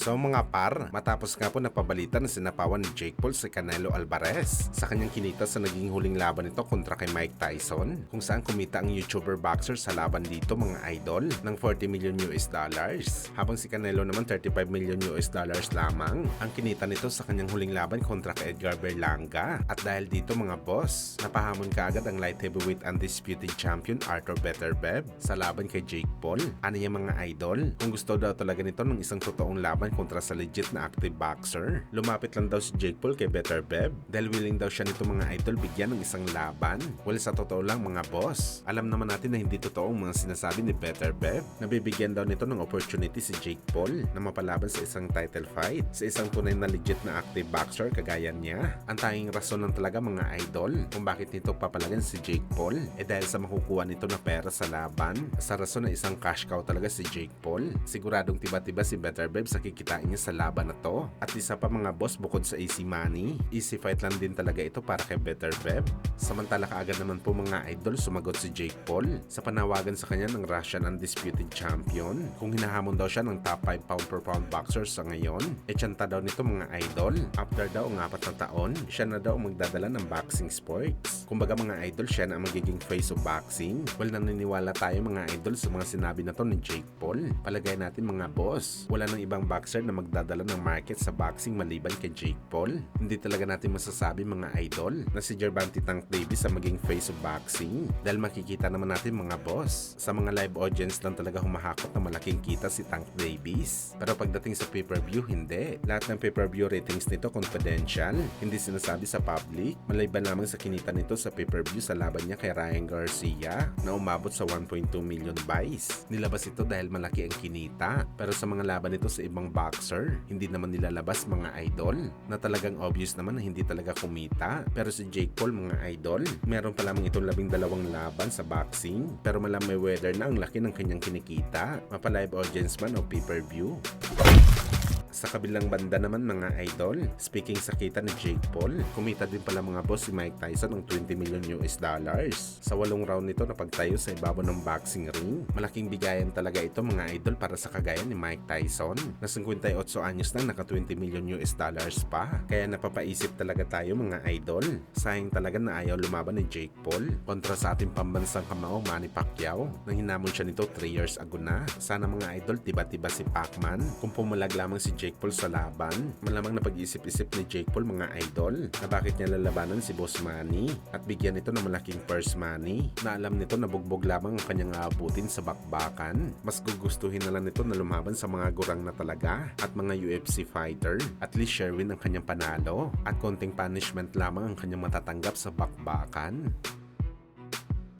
So mga par, matapos nga po napabalita na sinapawan ni Jake Paul si Canelo Alvarez sa kanyang kinita sa naging huling laban nito kontra kay Mike Tyson, kung saan kumita ang YouTuber boxer sa laban dito mga idol ng $40 million habang si Canelo naman $35 million lamang ang kinita nito sa kanyang huling laban kontra kay Edgar Berlanga. At dahil dito mga boss, napahamon kaagad ang light heavyweight undisputed champion Arthur Beterbiev sa laban kay Jake Paul. Ano yung mga idol? Kung gusto daw talaga nito ng isang totoong laban kontra sa legit na active boxer, lumapit lang daw si Jake Paul kay Beterbiev dahil willing daw siya nito mga idol bigyan ng isang laban. Well, sa totoo lang mga boss, alam naman natin na hindi totoo ang mga sinasabi ni Beterbiev na bibigyan daw nito ng opportunity si Jake Paul na mapalaban sa isang title fight sa isang tunay na legit na active boxer kagaya niya. Ang tanging rason lang talaga mga idol kung bakit nito papalagan si Jake Paul dahil sa makukuha nito na pera sa laban, sa rason na isang cash cow talaga si Jake Paul. Siguradong tiba-tiba si Beterbiev sa kikitain niya sa laban na to. At isa pa mga boss, bukod sa easy money, easy fight lang din talaga ito para kay Beterbiev. Samantala kaagad naman po mga idol sumagot si Jake Paul sa panawagan sa kanya ng Russian undisputed champion kung hinahamon daw siya ng top 5 pound per pound boxer sa ngayon. Tsanta daw nito mga idol, after daw ang 4 na taon, siya na daw magdadala ng boxing sports. Kumbaga mga idol, siya na ang magiging face of boxing. Well, naniniwala tayo mga idol sa mga sinabi na to ni Jake Paul. Palagay natin mga boss, wala nang ibang boxer na magdadala ng market sa boxing maliban kay Jake Paul. Hindi talaga natin masasabi mga idol na si Gervonta Tank Davis ang maging face of boxing dahil makikita naman natin mga boss, sa mga live audience lang talaga humahakot na malaking kita si Tank Davis. Pero pagdating sa pay-per-view, hindi. Lahat ng pay-per-view ratings nito confidential, hindi sinasabi sa public. Maliban lamang sa kinita nito sa pay-per-view sa laban niya kay Ryan Garcia na umabot sa 1.2 million buys. Nilabas ito dahil malaki ang kinita. Pero sa mga laban nito sa ibang boxer, hindi naman nilalabas mga idol, na talagang obvious naman na hindi talaga kumita. Pero si Jake Paul mga idol, meron pa lamang itong 12 laban sa boxing, pero malamay weather na ang laki ng kanyang kinikita, mapa-live audience man o pay-per-view. Sa kabilang banda naman mga idol, speaking sa kita ni Jake Paul, kumita din pala mga boss si Mike Tyson ng $20 million sa 8 round nito na pagtayo sa ibabaw ng boxing ring. Malaking bigayan talaga ito mga idol para sa kagaya ni Mike Tyson na 58 anyos lang, naka $20 million pa. Kaya napapaisip talaga tayo mga idol, sayang talaga na ayaw lumaban ni Jake Paul kontra sa ating pambansang kamao Manny Pacquiao nang hinamon siya nito 3 years ago na. Sana mga idol tiba-tiba si Pacman kung pumulag lamang si Jake Paul sa laban. Malamang na pag-isip-isip ni Jake Paul mga idol na bakit niya lalabanan si Boss Manny at bigyan nito ng malaking purse money na alam nito na bugbog lamang ang kanyang aabutin sa bakbakan. Mas gugustuhin na lang nito na lumaban sa mga gurang na talaga at mga UFC fighter. At least share win ang kanyang panalo at konting punishment lamang ang kanyang matatanggap sa bakbakan.